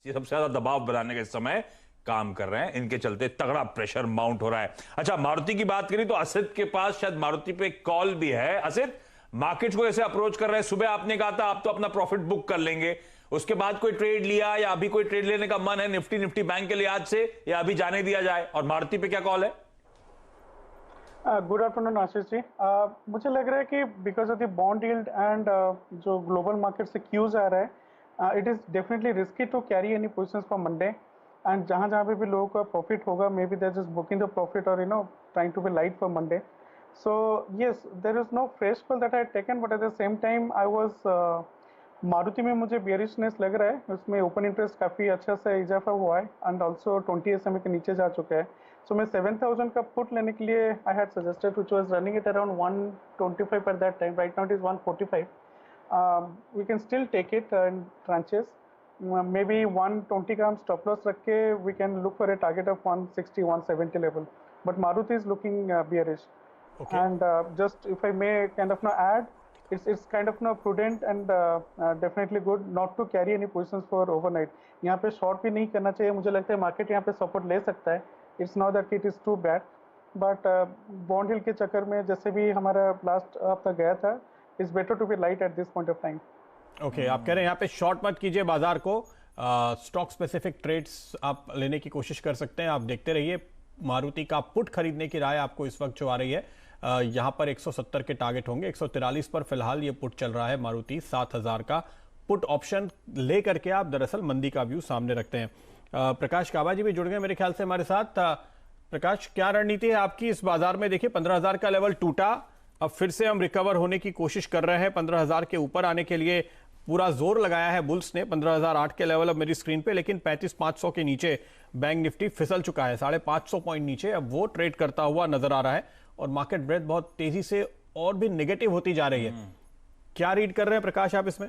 ये सबसे ज्यादा दबाव बनाने के इस समय काम कर रहे हैं, इनके चलते तगड़ा प्रेशर माउंट हो रहा है। अच्छा, मारुति की बात करें तो असित के पास शायद मारुति पे कॉल भी है। असित, मार्केट को ऐसे अप्रोच कर रहे हैं, सुबह आपने कहा था आप तो अपना प्रॉफिट बुक कर लेंगे, उसके बाद कोई ट्रेड लिया या अभी कोई ट्रेड लेने का मन है निफ्टी बैंक के लिहाज से, या अभी जाने दिया जाए? और मारुति पे क्या कॉल है? Good afternoon Ashish ji. मुझे लग रहा है कि because of the bond yield and जो ग्लोबल मार्केट से क्यूज आ रहा है, it is definitely risky to carry any positions for Monday. And जहाँ जहाँ पे भी लोगों का प्रॉफिट होगा, may be there just booking the profit और trying to be light for Monday. So yes, there is no fresh call that I taken, but at the same time I was Maruti में मुझे बियरिशनेस लग रहा है। उसमें open interest काफ़ी अच्छा सा इजाफा हुआ है एंड ऑल्सो 20 SMA के नीचे जा चुका है। सो मैं 7000 का पुट लेने के लिए I had suggested, which was running it around 125 at that time. Right now it is 145। We can still take it in tranches. May be 120 का हम स्टॉप लॉस रख के we can look for a target of 160 170 level, but Maruti is looking bearish. And just if I may kind of add, it's kind of prudent and definitely good not to carry any positions for overnight. यहाँ पे short भी नहीं करना चाहिए। मुझे लगता है market यहाँ पे सपोर्ट ले सकता है। It's not that it is too bad, but bond yield के चक्कर में जैसे भी हमारा लास्ट हफ्ता गया था, it's better to be light at this point of time. Okay, आप कह रहे हैं यहाँ पे शॉर्ट मत कीजिए बाजार को, स्टॉक स्पेसिफिक ट्रेड्स आप लेने की कोशिश कर सकते हैं। आप देखते रहिए, मारुति का पुट खरीदने की राय आपको इस वक्त जो आ रही है, यहां पर 170 के टारगेट होंगे। 143 पर फिलहाल ये पुट चल रहा है। मारुति 7000 का पुट ऑप्शन लेकर के आप दरअसल मंदी का व्यू सामने रखते हैं। प्रकाश काबा जी भी जुड़ गए मेरे ख्याल से हमारे साथ। प्रकाश, क्या रणनीति है आपकी इस बाजार में? देखिए 15000 का लेवल टूटा, अब फिर से हम रिकवर होने की कोशिश कर रहे हैं। 15000 के ऊपर आने के लिए पूरा जोर लगाया है बुल्स ने। 15008 के लेवल अब मेरी स्क्रीन पे, लेकिन 35500 के नीचे बैंक निफ्टी फिसल चुका है। 550 पॉइंट नीचे अब वो ट्रेड करता हुआ नजर आ रहा है और मार्केट ब्रेथ बहुत तेजी से और भी नेगेटिव होती जा रही है। क्या रीड कर रहे हैं प्रकाश आप इसमें?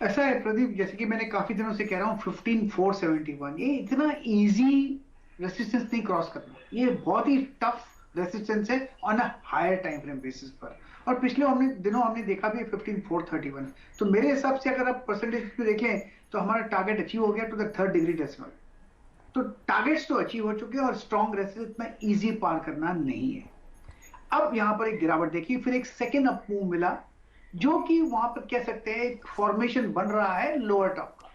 ऐसा है प्रदीप, जैसे कि मैंने काफी दिनों से कह रहा हूं 15471 ये इतना इजी रेसिस्टेंस नहीं क्रॉस करना। ये बहुत ही टफ रेसिस्टेंस है on a higher time frame basis पर, और पिछले दिनों हमने देखा भी 15431। तो मेरे हिसाब से अगर आप परसेंटेज पे देखें तो हमारा टारगेट अचीव हो गया to the 3rd degree decimal. तो टारगेट्स तो अचीव हो चुके हैं और स्ट्रॉन्ग रेसिस्टेंस इतना इजी पार करना नहीं है। अब यहां पर एक गिरावट देखिए, फिर एक सेकेंड अप मूव मिला, जो कि वहां पर कह सकते हैं एक फॉर्मेशन बन रहा है लोअर टॉप का,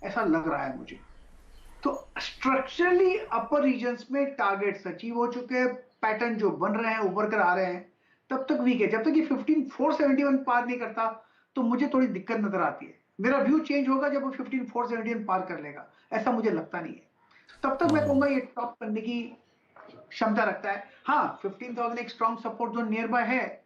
ऐसा लग रहा है मुझे। तो स्ट्रक्चरली अपर रीजन्स में टारगेट्स अचीव हो चुके हैं, पैटर्न जो बन रहे हैं उभर कर आ रहे हैं, तब तक वीक है। जब तक ये 15471 पार नहीं करता तो मुझे थोड़ी दिक्कत नजर आती है। मेरा व्यू चेंज होगा जब वो 15471 पार कर लेगा, ऐसा मुझे लगता नहीं है। तब तक मैं कहूंगा ये टॉप करने की क्षमता रखता है। हाँ, 15000 एक strong support zone near by है,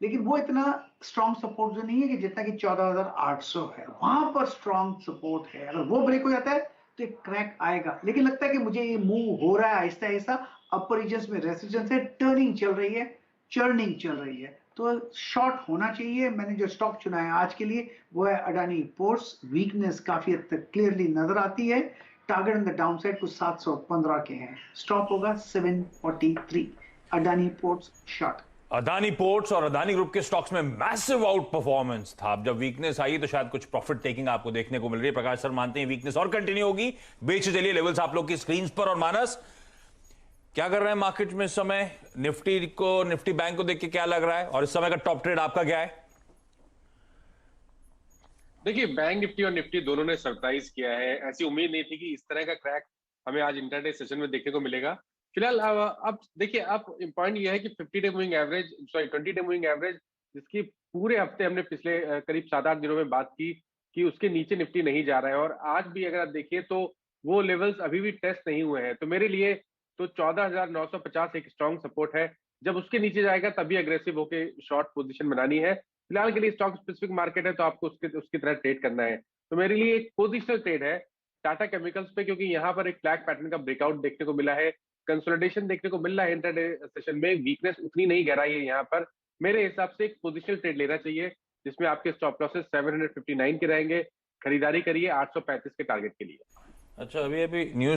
लेकिन वो इतना स्ट्रॉन्ग सपोर्ट जोन नहीं है कि जितना कि 14800 है। वहां पर स्ट्रॉन्ग सपोर्ट है, अगर वो ब्रेक हो जाता है तो एक क्रैक आएगा। लेकिन लगता है कि मुझे ये मूव हो रहा है आहिस्ता आहिस्ता, अपर रीजन्स में रेसिस्टेंस है, टर्निंग चल रही है, चर्निंग चल रही है, तो शॉर्ट होना चाहिए। मैंने जो स्टॉक चुना है आज के लिए वो है अडानी पोर्ट्स। वीकनेस काफी हद तक क्लियरली नजर आती है। Target on the down side कुछ 715 के हैं, स्टॉप होगा 743। Adani ports short. Adani ports और अदानी ग्रुप के स्टॉक्स में मैसिव आउट परफॉर्मेंस था। अब जब वीकनेस आई तो शायद कुछ प्रॉफिट टेकिंग आपको देखने को मिल रही है। प्रकाश सर मानते हैं वीकनेस और कंटिन्यू होगी। बेच चलिए लेवल्स आप लोग की स्क्रीन पर। और मानस, क्या कर रहे हैं मार्केट में इस समय? निफ्टी बैंक को देख के क्या लग रहा है, और इस समय का टॉप ट्रेड आपका क्या है? देखिए, बैंक निफ्टी और निफ्टी दोनों ने सरप्राइज किया है। ऐसी उम्मीद नहीं थी कि इस तरह का क्रैक हमें आज इंटरडे सेशन में देखने को मिलेगा। फिलहाल अब देखिए, अब पॉइंट यह है कि 20 डे मूविंग एवरेज जिसकी पूरे हफ्ते हमने पिछले करीब 7-8 दिनों में बात की कि उसके नीचे निफ्टी नहीं जा रहा है, और आज भी अगर आप देखिए तो वो लेवल्स अभी भी टेस्ट नहीं हुए हैं। तो मेरे लिए तो 14950 एक स्ट्रॉन्ग सपोर्ट है। जब उसके नीचे जाएगा तभी अग्रेसिव होके शॉर्ट पोजीशन बनानी है। फिलहाल के लिए स्टॉक स्पेसिफिक मार्केट है तो आपको उसकी तरह ट्रेड करना है। तो मेरे लिए एक पोजिशनल ट्रेड है टाटा केमिकल्स पे, क्योंकि यहाँ पर एक फ्लैग पैटर्न का ब्रेकआउट देखने को मिला है, कंसोलिडेशन देखने को मिल रहा है। इंटरडे सेशन में वीकनेस उतनी नहीं गहराई है यहाँ पर। मेरे हिसाब से एक पोजिशनल ट्रेड लेना चाहिए जिसमें आपके स्टॉप लॉसेस 759 के रहेंगे। खरीदारी करिए 835 के टारगेट के लिए। अच्छा, अभी न्यूज